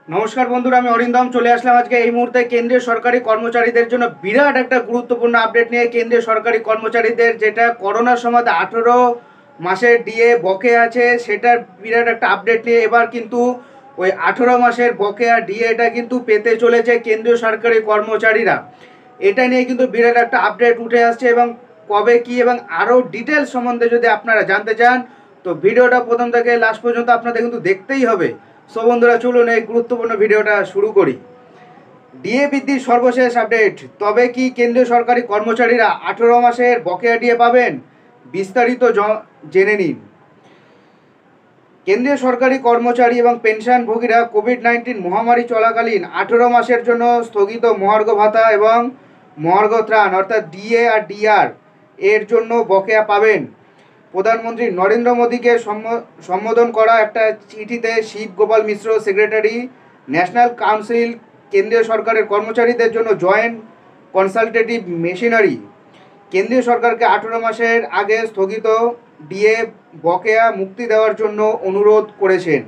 নমস্কার বন্ধুরা, আমি অরিন্দম চলে আসলাম আজকে এই মুহূর্তে কেন্দ্রীয় সরকারি কর্মচারীদের জন্য বিরাট একটা গুরুত্বপূর্ণ আপডেট নিয়ে। কেন্দ্রীয় সরকারি কর্মচারীদের যেটা করোনার সময় 18 মাসের ডিএ বকেয়া আছে, সেটার বিরাট একটা আপডেট নিয়ে এবার কিন্তু ওই 18 মাসের বকেয়া ডিএটা কিন্তু পেতে চলেছে কেন্দ্রীয় সরকারি কর্মচারীরা। এটা নিয়ে কিন্তু বিরাট একটা আপডেট উঠে আসছে এবং কবে কি এবং আরও ডিটেলস সম্বন্ধে যদি আপনারা জানতে চান তো ভিডিওটা প্রথম থেকে লাস্ট পর্যন্ত আপনাদের কিন্তু দেখতেই হবে। সো বন্ধুরা, চলুন এই গুরুত্বপূর্ণ ভিডিওটা শুরু করি। ডিএ বৃদ্ধির সর্বশেষ আপডেট। তবে কি কেন্দ্রীয় সরকারি কর্মচারীরা 18 মাসের বকেয়া ডিএ পাবেন? বিস্তারিত জেনে নিন। কেন্দ্রীয় সরকারি কর্মচারী এবং পেনশনভোগীরা কোভিড-19 মহামারী চলাকালীন 18 মাসের জন্য স্থগিত মহার্ঘ ভাতা এবং মহার্ঘ ত্রাণ অর্থাৎ ডিএ আর ডিআর এর জন্য বকেয়া পাবেন। প্রধানমন্ত্রী নরেন্দ্র মোদীকে সম্বোধন করা একটা চিঠিতে শিব গোপাল মিশ্র, সেক্রেটারি, ন্যাশনাল কাউন্সিল, কেন্দ্রীয় সরকারের কর্মচারীদের জন্য জয়েন্ট কনসালটেটিভ মেশিনারি, কেন্দ্রীয় সরকারকে 18 মাসের আগে স্থগিত ডিএ বকেয়া মুক্তি দেওয়ার জন্য অনুরোধ করেছেন।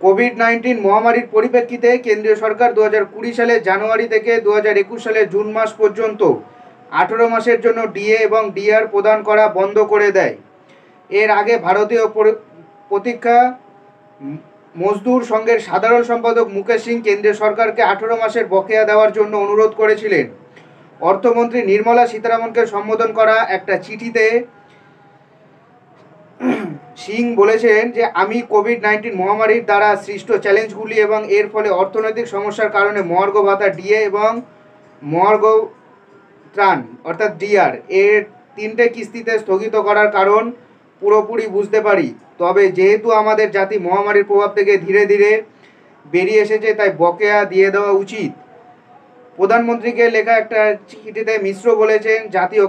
কোভিড-19 মহামারীর পরিপ্রেক্ষিতে কেন্দ্রীয় সরকার 2020 সালের জানুয়ারি থেকে 2021 সালের জুন মাস পর্যন্ত 18 মাসের জন্য ডিএ এবং ডিআর প্রদান করা বন্ধ করে দেয়। এর আগে ভারতীয় প্রতীক্ষা মজদুর সংঘের সাধারণ সম্পাদক মুকেশ সিং কেন্দ্রীয় সরকারকে 18 মাসের বকেয়া দেওয়ার জন্য অনুরোধ করেছিলেন। অর্থমন্ত্রী নির্মলা সীতারামনকে সম্বোধন করা একটা চিঠিতে সিং বলেছেন যে আমি কোভিড-19 মহামারীর দ্বারা সৃষ্ট চ্যালেঞ্জগুলি এবং এর ফলে অর্থনৈতিক সমস্যার কারণে মহার্ঘ ভাতা ডিএ এবং মহার্ঘ ত্রাণ অর্থাৎ ডিআর এর 3টে কিস্তিতে স্থগিত করার কারণ পুরোপুরি বুঝতে পারি। তবে যেহেতু আমাদের জাতি মহামারীর প্রভাব থেকে ধীরে ধীরে বেরিয়ে এসেছে, তাই বকেয়া দিয়ে দেওয়া উচিত। প্রধানমন্ত্রীকে লেখা একটা চিঠিতে মিশ্র বলেছেন, জাতীয়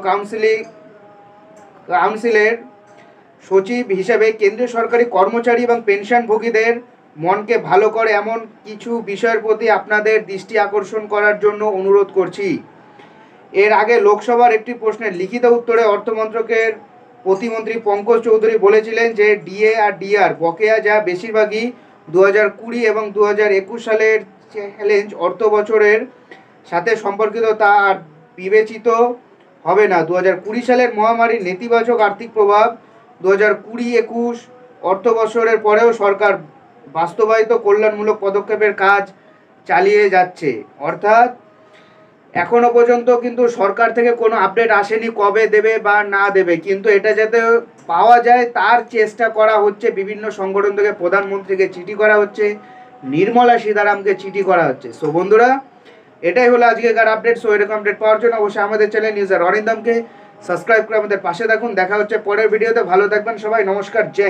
কাউন্সিলের সচিব হিসেবে কেন্দ্রীয় সরকারি কর্মচারী এবং পেনশনভোগীদের মনকে ভালো করে এমন কিছু বিষয়ের প্রতি আপনাদের দৃষ্টি আকর্ষণ করার জন্য অনুরোধ করছি। এর আগে লোকসভার একটি প্রশ্নের লিখিত উত্তরে অর্থমন্ত্রকের প্রতিমন্ত্রী পঙ্কজ চৌধুরী বলেছিলেন যে ডিএ আর ডিআর বকেয়া যা বেশিরভাগই 2020 এবং 2021 সালের চ্যালেঞ্জ অর্থ বছরের সাথে সম্পর্কিত, তা আর বিবেচিত হবে না। 2020 সালের মহামারীর নেতিবাচক আর্থিক প্রভাব 2020-21 অর্থ বছরের পরেও সরকার বাস্তবায়িত কল্যাণমূলক পদক্ষেপের কাজ চালিয়ে যাচ্ছে। অর্থাৎ এখনো পর্যন্ত কিন্তু সরকার থেকে কোনো আপডেট আসেনি কবে দেবে বা না দেবে, কিন্তু এটা যাতে পাওয়া যায় তার চেষ্টা করা হচ্ছে। বিভিন্ন সংগঠন থেকে প্রধানমন্ত্রীকে চিঠি করা হচ্ছে, নির্মলা সীতারামকে চিঠি করা হচ্ছে। সো বন্ধুরা, এটাই হলো আজকেকার আপডেট। সো এরকম আপডেট পাওয়ার জন্য অবশ্যই আমাদের চ্যানেল নিউজ আর অরিন্দমকে সাবস্ক্রাইব করে আমাদের পাশে থাকুন। দেখা হচ্ছে পরের ভিডিওতে। ভালো থাকবেন সবাই। নমস্কার, জয়।